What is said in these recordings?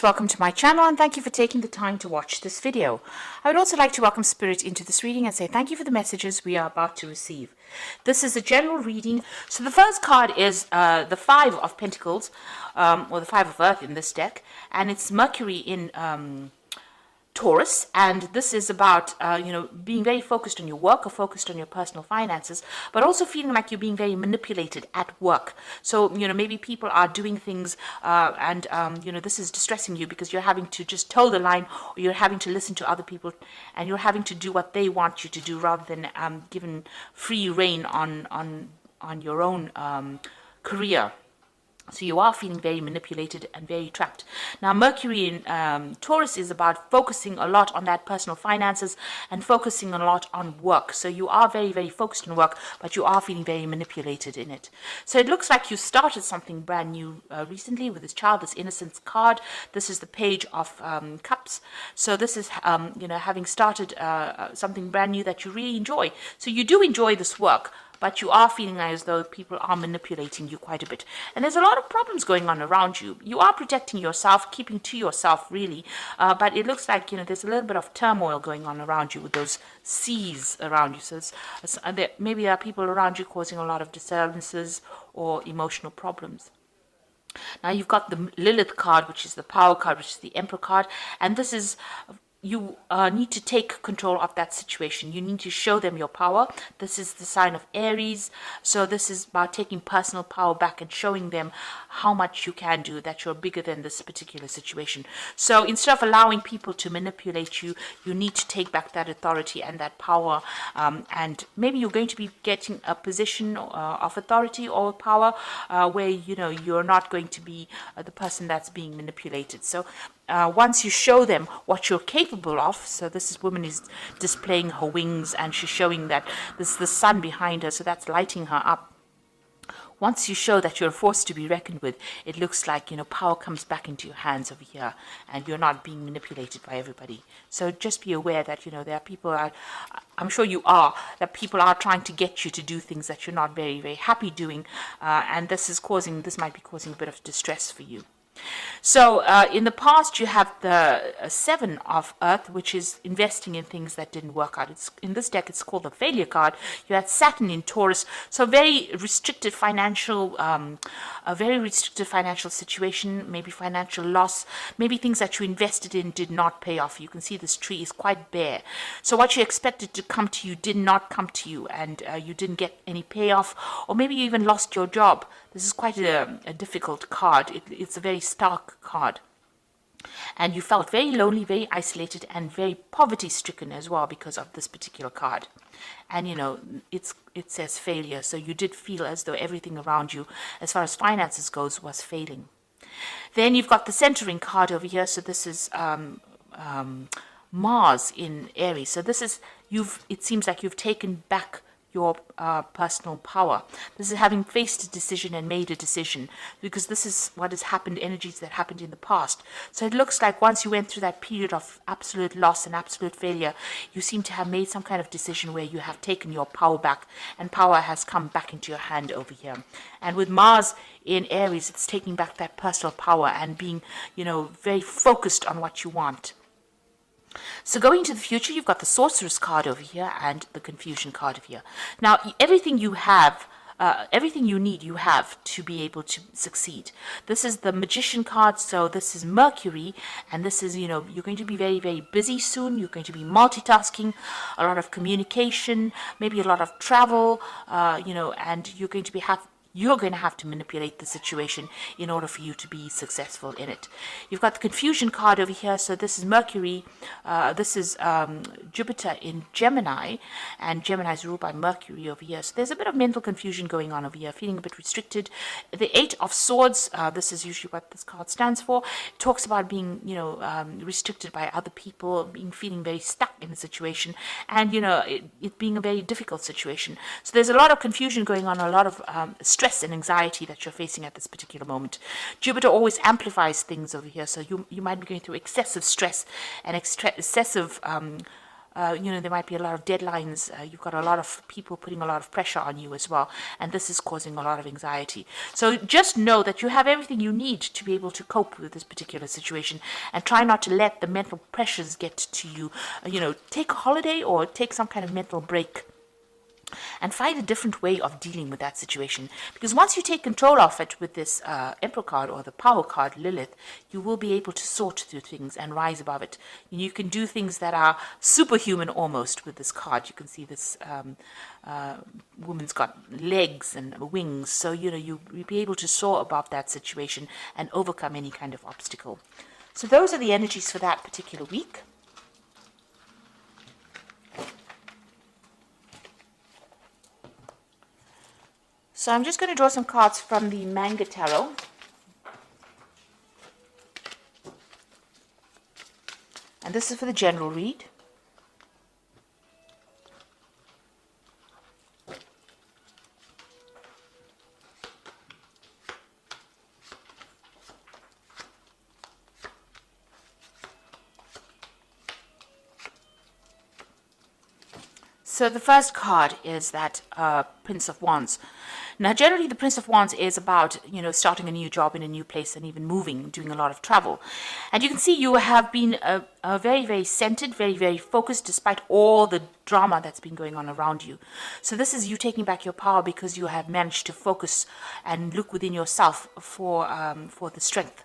Welcome to my channel and thank you for taking the time to watch this video. I would also like to welcome Spirit into this reading and say thank you for the messages we are about to receive. This is a general reading. So the first card is the Five of Pentacles, or the Five of Earth in this deck, and it's Mercury in Taurus, and this is about being very focused on your work or focused on your personal finances, but also feeling like you're being very manipulated at work. So maybe people are doing things and this is distressing you because you're having to just toe the line, or you're having to listen to other people and you're having to do what they want you to do rather than given free reign on your own career. So you are feeling very manipulated and very trapped. Now, Mercury in Taurus is about focusing a lot on that personal finances and focusing a lot on work. So you are very, very focused on work, but you are feeling very manipulated in it. So it looks like you started something brand new recently with this child, this innocence card. This is the Page of Cups. So this is, having started something brand new that you really enjoy. So you do enjoy this work, but you are feeling as though people are manipulating you quite a bit. And there's a lot of problems going on around you. You are protecting yourself, keeping to yourself, really. But it looks like, there's a little bit of turmoil going on around you with those seas around you. So maybe there are people around you causing a lot of disturbances or emotional problems. Now you've got the Lilith card, which is the Power card, which is the Emperor card. And this is... you need to take control of that situation. You need to show them your power. This is the sign of Aries. So this is about taking personal power back and showing them how much you can do, that you're bigger than this particular situation. So instead of allowing people to manipulate you, you need to take back that authority and that power. And maybe you're going to be getting a position of authority or power where, you're not going to be the person that's being manipulated. So once you show them what you're capable of, so this woman is displaying her wings and she's showing that there's the sun behind her, so that's lighting her up. Once you show that you're a force to be reckoned with, it looks like, power comes back into your hands over here and you're not being manipulated by everybody. So just be aware that, there are people, I'm sure you are, that people are trying to get you to do things that you're not very, very happy doing. And this might be causing a bit of distress for you. So in the past, you have the Seven of Earth, which is investing in things that didn't work out. In this deck, it's called the Failure card. You had Saturn in Taurus, so very restricted financial, a very restricted financial situation, maybe financial loss, maybe things that you invested in did not pay off. You can see this tree is quite bare. So what you expected to come to you did not come to you, and you didn't get any payoff, or maybe you even lost your job. This is quite a difficult card. It's a very stark card. And you felt very lonely, very isolated, and very poverty-stricken as well because of this particular card. And, it says failure. So you did feel as though everything around you, as far as finances goes, was failing. Then you've got the centering card over here. So this is Mars in Aries. So this is, it seems like you've taken back your personal power. This is having faced a decision and made a decision, because this is what has happened, energies that happened in the past. So it looks like once you went through that period of absolute loss and absolute failure, you seem to have made some kind of decision where you have taken your power back, and power has come back into your hand over here. And with Mars in Aries, it's taking back that personal power and being, very focused on what you want. So going to the future, you've got the Sorceress card over here and the Confusion card over here. Now, everything you have, everything you need, you have to be able to succeed. This is the Magician card, so this is Mercury, and this is, you're going to be very, very busy soon. You're going to be multitasking, a lot of communication, maybe a lot of travel, and you're going to have to manipulate the situation in order for you to be successful in it. You've got the Confusion card over here. So this is Mercury. This is Jupiter in Gemini, and Gemini is ruled by Mercury over here. So there's a bit of mental confusion going on over here, feeling a bit restricted. The Eight of Swords, this is usually what this card stands for. It talks about being, restricted by other people, feeling very stuck in a situation, and, it being a very difficult situation. So there's a lot of confusion going on, a lot of stress and anxiety that you're facing at this particular moment. Jupiter always amplifies things over here, so you might be going through excessive stress and excessive there might be a lot of deadlines. You've got a lot of people putting a lot of pressure on you as well. And this is causing a lot of anxiety. So just know that you have everything you need to be able to cope with this particular situation, and try not to let the mental pressures get to you. Take a holiday or take some kind of mental break and find a different way of dealing with that situation. Because once you take control of it with this Emperor card or the Power card, Lilith, you will be able to sort through things and rise above it. You can do things that are superhuman almost with this card. You can see this woman's got legs and wings. So, you'll be able to soar above that situation and overcome any kind of obstacle. So those are the energies for that particular week. So I'm just going to draw some cards from the Manga Tarot. And this is for the general read. So the first card is that Prince of Wands. Now, generally, the Prince of Wands is about, starting a new job in a new place and even moving, doing a lot of travel. And you can see you have been very, very centered, very, very focused, despite all the drama that's been going on around you. So this is you taking back your power because you have managed to focus and look within yourself for the strength.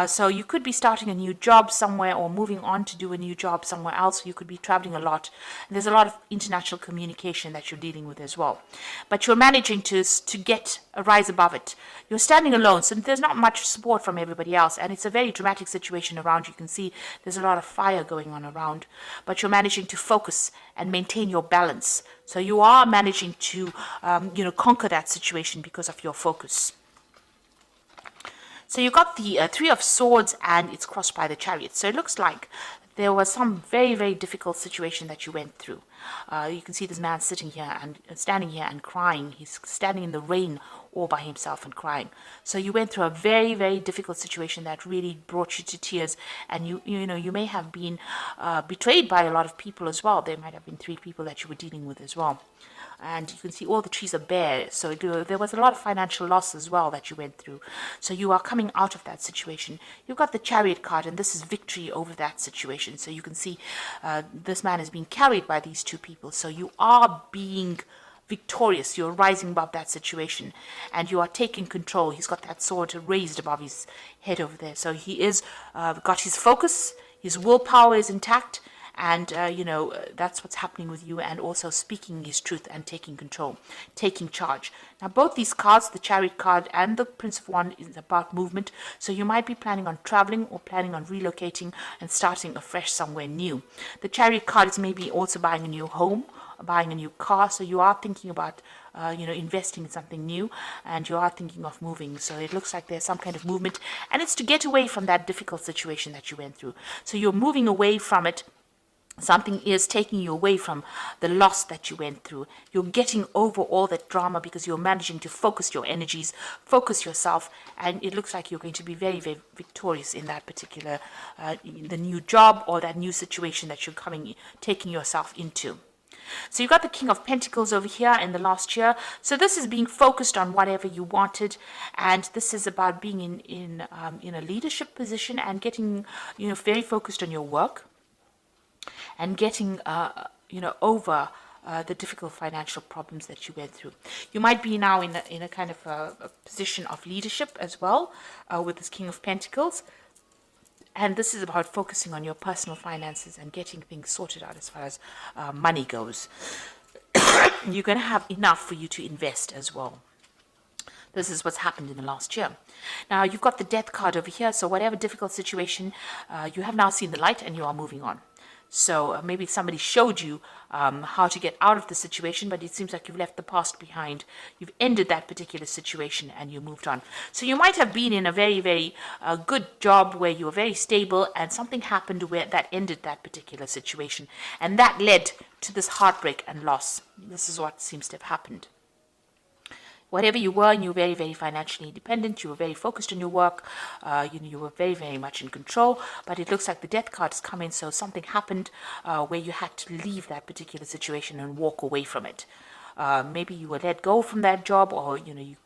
So you could be starting a new job somewhere or moving on to do a new job somewhere else. You could be traveling a lot. And there's a lot of international communication that you're dealing with as well. But you're managing to get a rise above it. You're standing alone, so there's not much support from everybody else. And it's a very dramatic situation around. You can see there's a lot of fire going on around. But you're managing to focus and maintain your balance. So you are managing to, conquer that situation because of your focus. So you got the Three of Swords, and it's crossed by the Chariot. So it looks like there was some very, very difficult situation that you went through. You can see this man sitting here and standing here and crying. He's standing in the rain all by himself and crying. So you went through a very, very difficult situation that really brought you to tears. And you may have been betrayed by a lot of people as well. There might have been 3 people that you were dealing with as well. And you can see all the trees are bare. So there was a lot of financial loss as well that you went through. So you are coming out of that situation. You've got the Chariot card, and this is victory over that situation. So you can see this man is being carried by these 2 people. So you are being victorious. You're rising above that situation, and you are taking control. He's got that sword raised above his head over there. So he is got his focus. His willpower is intact. And, that's what's happening with you, and also speaking his truth and taking control, taking charge. Now, both these cards, the Chariot card and the Prince of Wands, is about movement. So you might be planning on traveling or planning on relocating and starting afresh somewhere new. The Chariot card is maybe also buying a new home, buying a new car. So you are thinking about, investing in something new, and you are thinking of moving. So it looks like there's some kind of movement, and it's to get away from that difficult situation that you went through. So you're moving away from it. Something is taking you away from the loss that you went through. You're getting over all that drama because you're managing to focus your energies, focus yourself, and it looks like you're going to be very, very victorious in that particular, the new job or that new situation that you're taking yourself into. So you've got the King of Pentacles over here in the last year. So this is being focused on whatever you wanted, and this is about being in a leadership position and getting, very focused on your work. And getting, over the difficult financial problems that you went through. You might be now in a kind of a position of leadership as well with this King of Pentacles. And this is about focusing on your personal finances and getting things sorted out as far as money goes. You're going to have enough for you to invest as well. This is what's happened in the last year. Now, you've got the Death card over here. So whatever difficult situation, you have now seen the light and you are moving on. So maybe somebody showed you how to get out of the situation, but it seems like you've left the past behind. You've ended that particular situation and you moved on. So you might have been in a very, very good job where you were very stable, and something happened where that ended that particular situation. And that led to this heartbreak and loss. This is what seems to have happened. whatever you were, and you were very, very financially independent, you were very focused on your work, you were very, very much in control, but it looks like the death card has come in, so something happened where you had to leave that particular situation and walk away from it. Maybe you were let go from that job, or you've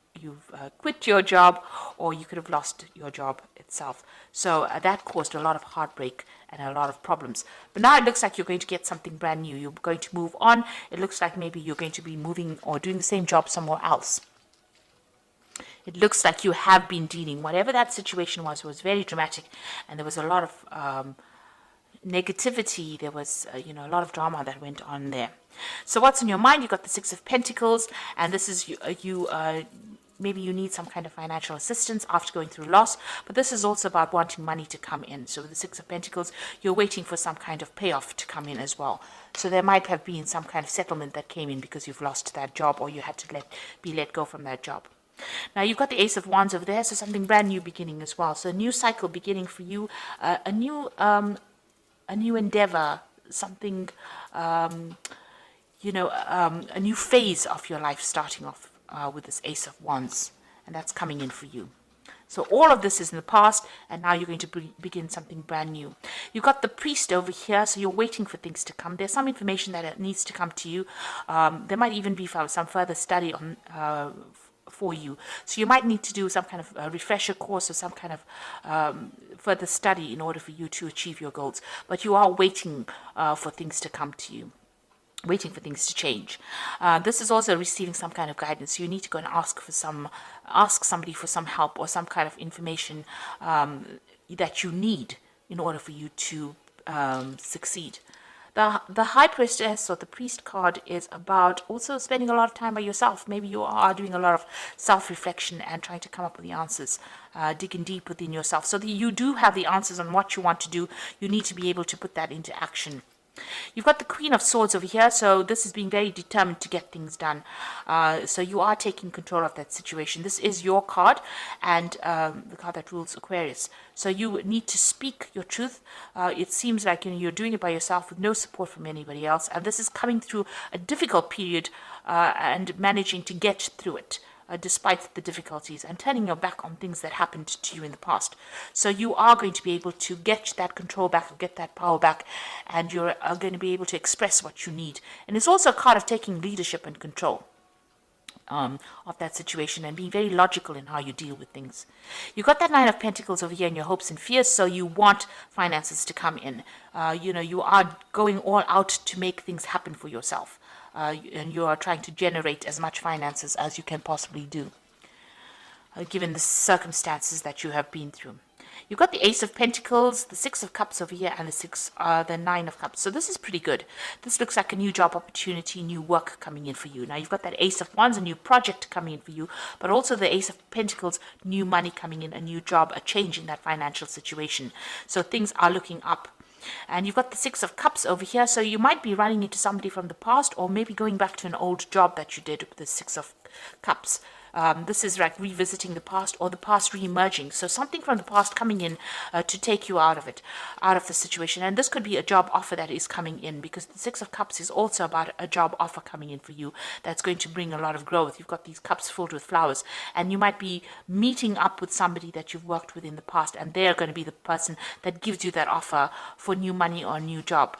quit your job, or you could have lost your job itself. So that caused a lot of heartbreak and a lot of problems. But now it looks like you're going to get something brand new. You're going to move on. It looks like maybe you're going to be moving or doing the same job somewhere else. It looks like you have been dealing, whatever that situation was very dramatic, and there was a lot of negativity. There was a lot of drama that went on there. So what's in your mind? You've got the Six of Pentacles, and this is maybe you need some kind of financial assistance after going through loss, but this is also about wanting money to come in. So with the Six of Pentacles, you're waiting for some kind of payoff to come in as well. So there might have been some kind of settlement that came in because you've lost that job, or you had to be let go from that job. Now you've got the Ace of Wands over there, so something brand new beginning as well. So a new cycle beginning for you, a new endeavor, something, a new phase of your life starting off with this Ace of Wands, and that's coming in for you. So all of this is in the past, and now you're going to begin something brand new. You've got the Priest over here, so you're waiting for things to come. There's some information that needs to come to you. There might even be some further study on for you. So you might need to do some kind of a refresher course or some kind of further study in order for you to achieve your goals. But you are waiting for things to come to you, waiting for things to change. This is also receiving some kind of guidance. You need to go and ask somebody for some help or some kind of information that you need in order for you to succeed. The High Priestess, or the Priest card, is about also spending a lot of time by yourself. Maybe you are doing a lot of self-reflection and trying to come up with the answers, digging deep within yourself. So that you do have the answers on what you want to do. You need to be able to put that into action. You've got the Queen of Swords over here, so this is being very determined to get things done. So you are taking control of that situation. This is your card, and the card that rules Aquarius. So you need to speak your truth. It seems like you're doing it by yourself with no support from anybody else, and this is coming through a difficult period and managing to get through it. Despite the difficulties, and turning your back on things that happened to you in the past. So you are going to be able to get that control back, or get that power back, and you're going to be able to express what you need. And it's also a card of taking leadership and control of that situation and being very logical in how you deal with things. You've got that Nine of Pentacles over here in your hopes and fears, so you want finances to come in. You are going all out to make things happen for yourself. And you are trying to generate as much finances as you can possibly do, given the circumstances that you have been through. You've got the Ace of Pentacles, the Six of Cups over here, and the Nine of Cups. So this is pretty good. This looks like a new job opportunity, new work coming in for you. Now you've got that Ace of Wands, a new project coming in for you, but also the Ace of Pentacles, new money coming in, a new job, a change in that financial situation. So things are looking up. And you've got the Six of Cups over here, so you might be running into somebody from the past, or maybe going back to an old job that you did with the Six of Cups. This is like revisiting the past, or the past re-emerging. So something from the past coming in to take you out of it, out of the situation. And this could be a job offer that is coming in, because the Six of Cups is also about a job offer coming in for you that's going to bring a lot of growth. You've got these cups filled with flowers, and you might be meeting up with somebody that you've worked with in the past, and they're going to be the person that gives you that offer for new money or a new job.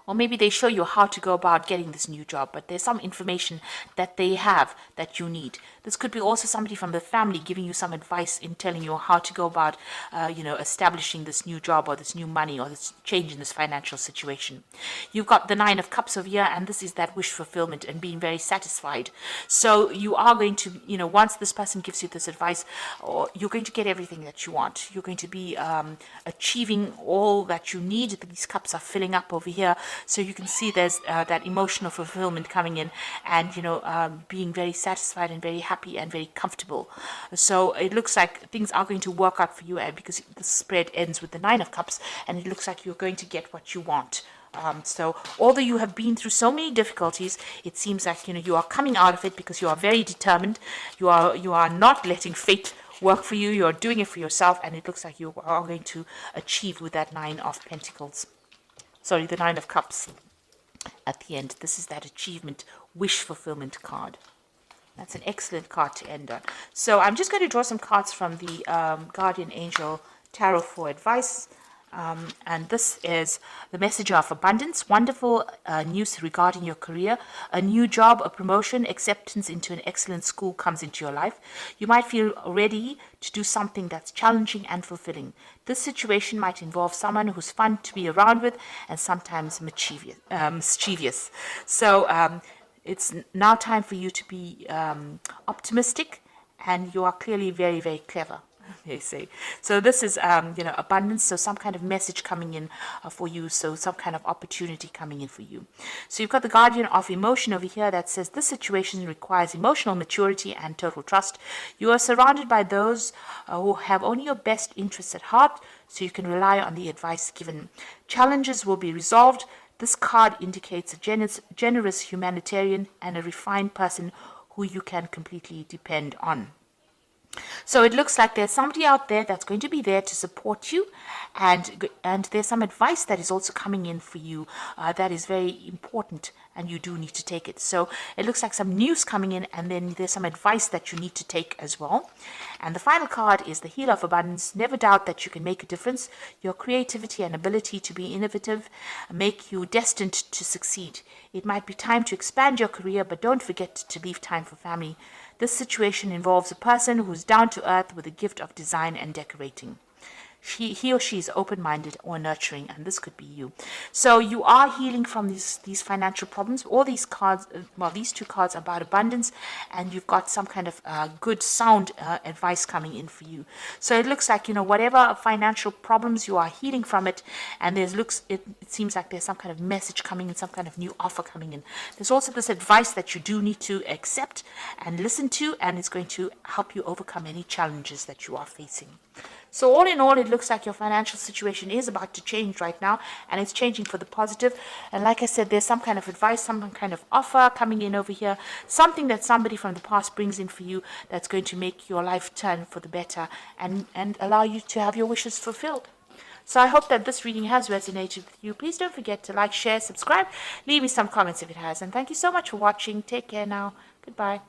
Or maybe they show you how to go about getting this new job, but there's some information that they have that you need. This could be also somebody from the family giving you some advice in telling you how to go about, establishing this new job or this new money or this change in this financial situation. You've got the Nine of Cups over here, and this is that wish fulfillment and being very satisfied. So you are going to, once this person gives you this advice, or you're going to get everything that you want. You're going to be achieving all that you need. These cups are filling up over here. So you can see there's that emotional fulfillment coming in, and being very satisfied and very happy and very comfortable. So it looks like things are going to work out for you, because the spread ends with the Nine of Cups, and it looks like you're going to get what you want. So although you have been through so many difficulties, it seems like you are coming out of it because you are very determined. You are not letting fate work for you. You are doing it for yourself, and it looks like you are going to achieve with that Nine of Pentacles. Sorry, the Nine of Cups at the end. This is that achievement, wish fulfillment card. That's an excellent card to end on. So I'm just going to draw some cards from the Guardian Angel Tarot for advice. And this is the message of abundance, wonderful news regarding your career, a new job, a promotion, acceptance into an excellent school comes into your life. You might feel ready to do something that's challenging and fulfilling. This situation might involve someone who's fun to be around with and sometimes mischievous. So it's now time for you to be optimistic, and you are clearly very, very clever. They say. So this is, abundance. So some kind of message coming in for you. So some kind of opportunity coming in for you. So you've got the Guardian of Emotion over here that says this situation requires emotional maturity and total trust. You are surrounded by those who have only your best interests at heart, so you can rely on the advice given. Challenges will be resolved. This card indicates a generous humanitarian and a refined person who you can completely depend on. So it looks like there's somebody out there that's going to be there to support you, and there's some advice that is also coming in for you that is very important, and you do need to take it. So it looks like some news coming in, and then there's some advice that you need to take as well. And the final card is the Healer of Abundance. Never doubt that you can make a difference. Your creativity and ability to be innovative make you destined to succeed. It might be time to expand your career, but don't forget to leave time for family. This situation involves a person who's down to earth with a gift of design and decorating. He or she is open-minded or nurturing, and this could be you. So you are healing from these financial problems. All these cards, these two cards are about abundance, and you've got some kind of good, sound advice coming in for you. So it looks like, whatever financial problems, you are healing from it, and it seems like there's some kind of message coming in, some kind of new offer coming in. There's also this advice that you do need to accept and listen to, and it's going to help you overcome any challenges that you are facing. So all in all, it looks like your financial situation is about to change right now, and it's changing for the positive. And like I said, there's some kind of advice, some kind of offer coming in over here, something that somebody from the past brings in for you that's going to make your life turn for the better and allow you to have your wishes fulfilled. So I hope that this reading has resonated with you. Please don't forget to like, share, subscribe, leave me some comments if it has. And thank you so much for watching. Take care now. Goodbye.